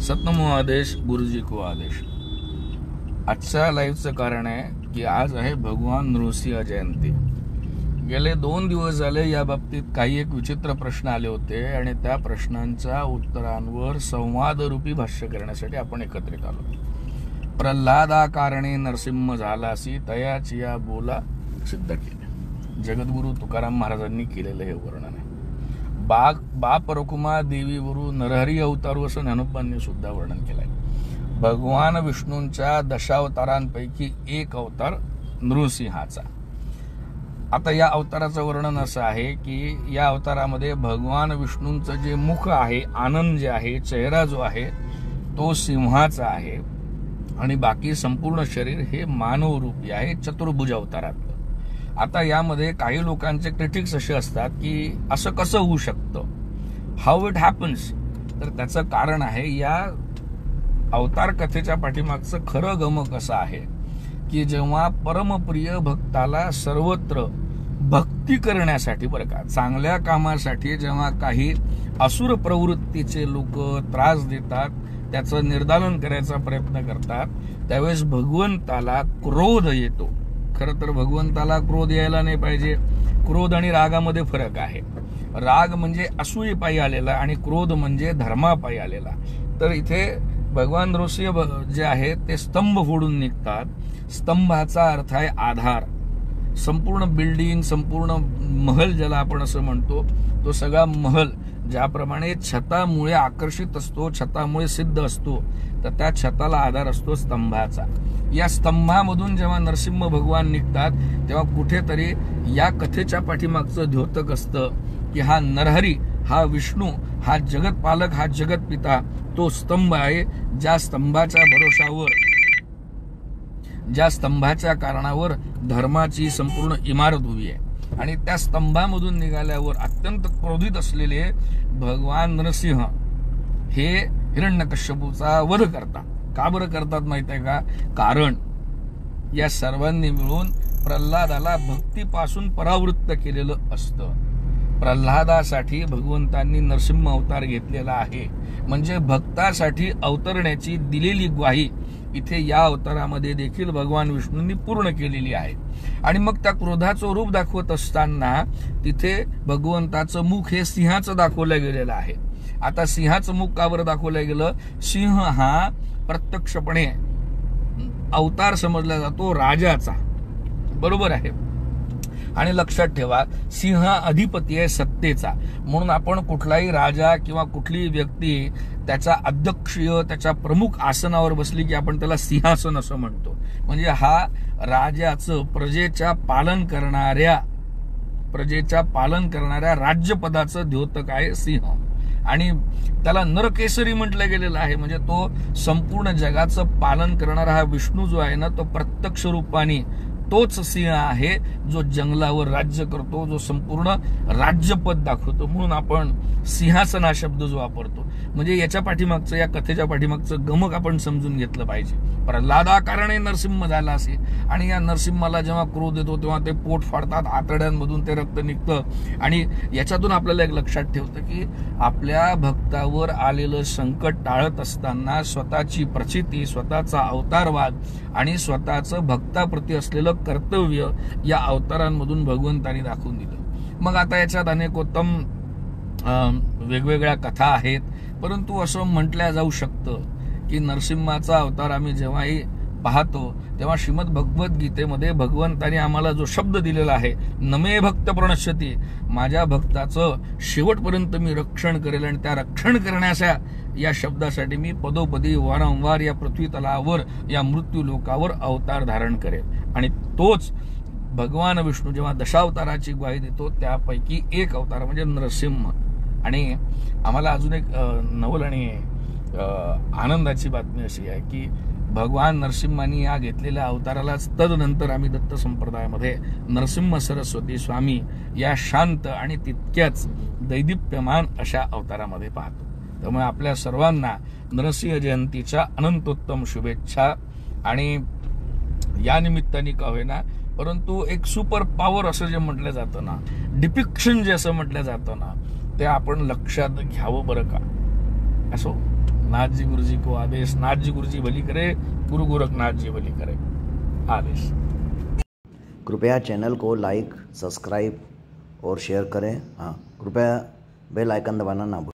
सतनमो आदेश गुरुजी को आदेश। आजच्या लाईव्हचं कारण आहे की आज आहे भगवान नृसिंह जयंती। गेले 2 दिवस झाले या बाबतीत काही एक विचित्र प्रश्न आले होते आणि त्या प्रश्नांच्या उत्तरांवर संवादरूपी भाष्य करण्यासाठी आपण एकत्रित आलो। प्रल्हादा कारणे नरसिंह झालासी तयाची या बोला सिद्ध केले। जगद्गुरु तुकाराम महाराजांनी केलेलं हे वर्णन आहे। बाप रखुमा देवीवरू नरहरी अवतारू असं ज्ञानोबांनी सुद्धा वर्णन केलंय। भगवान विष्णूंच्या दशावतारांपैकी एक अवतार नृसिंहाचा। आता या अवताराचं वर्णन असं आहे की या अवतारामध्ये भगवान विष्णूंचं जे मुख आहे, आनंद जे आहे, चेहरा जो आहे तो सिंहाचा आहे आणि बाकी संपूर्ण शरीर हे मानव रूपी आहे, चतुर्भुज अवतारातलं। आता यामध्ये काही लोकांचे क्रिटिक्स असे असतात की असं कसं होऊ शकतं, हाऊ इट हॅपन्स। तर त्याचं कारण आहे या अवतार कथेच्या पाठीमागचं खरं गमक असं आहे की जेव्हा परमप्रिय भक्ताला सर्वत्र भक्ती करण्यासाठी, बरं का, चांगल्या कामासाठी जेव्हा काही असुर प्रवृत्तीचे लोक त्रास देतात, त्याचं निर्दालन करायचा प्रयत्न करतात, त्यावेळेस भगवंताला क्रोध येतो। खरं तर भगवंताला क्रोध यायला नाही पाहिजे। क्रोध आणि रागामध्ये फरक आहे। राग म्हणजे असूयेपायी आलेला आणि क्रोध म्हणजे धर्मापायी आलेला। तर इथे भगवान नृसिंह जे आहे ते स्तंभ फोडून निघतात। स्तंभाचा अर्थ आहे आधार। संपूर्ण बिल्डिंग, संपूर्ण महल ज्याला आपण असं म्हणतो, तो सगळा महल ज्याप्रमाणे छतामुळे आकर्षित असतो, छतामुळे सिद्ध असतो, तर त्या छताला आधार असतो स्तंभाचा। या स्तंभामधून जेव्हा नरसिंह भगवान निघतात तेव्हा कुठेतरी या कथेच्या पाठीमागचं द्योतक असतं की हा नरहरी, हा विष्णू, हा जगतपालक, हा जगतपिता तो स्तंभ आहे, ज्या स्तंभाच्या भरोशावर, ज्या स्तंभाच्या कारणावर धर्माची संपूर्ण इमारत उभी आहे। आणि त्या स्तंभामधून निघाल्यावर अत्यंत क्रोधित असलेले भगवान नरसिंह हे हिरण्यकश्यपूचा वध करतात। का बरं करतात माहित आहे का? कारण या सर्वांनी मिळून प्रल्हादाला भक्तीपासून परावृत्त केलेलं असतं। प्रल्हादासाठी भगवंतांनी नरसिंह अवतार घेतलेला आहे, म्हणजे भक्तासाठी अवतरण्याची दिलेली ग्वाही इथे या अवतारामध्ये देखील भगवान विष्णूंनी पूर्ण केलेली आहे। आणि मग त्या क्रोधाचं रूप दाखवत असताना तिथे भगवंताचं मुख हे सिंहाचं दाखवलं गेलेलं आहे। आता सिंहाचं मुख का बरं दाखवलं गेलं? सिंह हा प्रत्यक्षपणे अवतार समजला जातो राजाचा, बरोबर आहे। आणि लक्षात ठेवा, सिंह अधिपती आहे सत्तेचा, म्हणून आपण कुठलाही राजा किंवा कुठलीही व्यक्ती त्याच्या अध्यक्षीय, त्याच्या प्रमुख आसनावर बसली की आपण त्याला सिंहासन असं म्हणतो। म्हणजे हा राजाचं प्रजेच्या पालन करणाऱ्या राज्यपदाचं द्योतक आहे सिंह। आणि त्याला नरकेसरी म्हटलं गेलेलं आहे, म्हणजे तो संपूर्ण जगाचं पालन करणारा हा विष्णू जो आहे ना, तो प्रत्यक्ष रूपाने तोच सिंह आहे जो जंगलावर राज्य करतो, जो संपूर्ण राज्यपद दाखवतो। म्हणून आपण सिंहासन हा शब्द जो वापरतो, म्हणजे याच्या पाठीमागचं, या कथेच्या पाठीमागचं गमक आपण समजून घेतलं पाहिजे। प्रल्हादा कारणे नरसिंह झाला असे, आणि या नरसिंहाला जेव्हा क्रोध येतो तेव्हा ते पोट फाडतात, आतड्यांमधून ते रक्त निघतं। आणि याच्यातून आपल्याला एक लक्षात ठेवतं की आपल्या भक्तावर आलेलं संकट टाळत असताना स्वतःची प्रचिती, स्वतःचा अवतारवाद आणि स्वतःचं भक्ताप्रती असलेलं कर्तव्य या अवतारांमधून भगवंतांनी दाखवून दिलं। मग आता याच्यात अनेकोत्तम वेगवेगळ्या कथा आहेत, परंतु असं म्हटलं जाऊ शकतं की नरसिंहाचा अवतार आम्ही जेव्हाही पाहतो तेव्हा श्रीमद भगवद्गीतेमध्ये भगवंतांनी आम्हाला जो शब्द दिलेला आहे, नमे भक्त प्रणश्यती, माझ्या भक्ताचं शेवटपर्यंत मी रक्षण करेल, आणि त्या रक्षण करण्याच्या या शब्दासाठी मी पदोपदी वारंवार या पृथ्वी तलावर, या मृत्यू लोकावर अवतार धारण करेल। आणि तोच भगवान विष्णू जेव्हा दशावताराची ग्वाही देतो त्यापैकी एक अवतार म्हणजे नरसिंह। आणि आम्हाला अजून एक नवल आणि आनंदाची बातमी अशी आहे की भगवान नरसिंहांनी या घेतलेल्या अवतारालाच तदनंतर आम्ही दत्त संप्रदायामध्ये नरसिंह सरस्वती स्वामी या शांत आणि तितक्याच दैदिप्यमान अशा अवतारामध्ये पाहतो। त्यामुळे आपल्या सर्वांना नरसिंह जयंतीच्या अनंतोत्तम शुभेच्छा। आणि या निमित्ताने का होईना, परंतु एक सुपर पॉवर असं जे म्हटलं जातं ना, डिपिक्शन जे असं म्हटलं जातं ना, ते आपण लक्षात घ्यावं बरं का। असो। नाथ जी गुरु जी को आदेश, नाथ जी गुरु जी भली करे, गुरु गोरखनाथ जी भली करे, आदेश। कृपया चैनल को लाइक, सब्सक्राइब और शेयर करें। हाँ, कृपया बेल आइकन दबाना ना भूलें।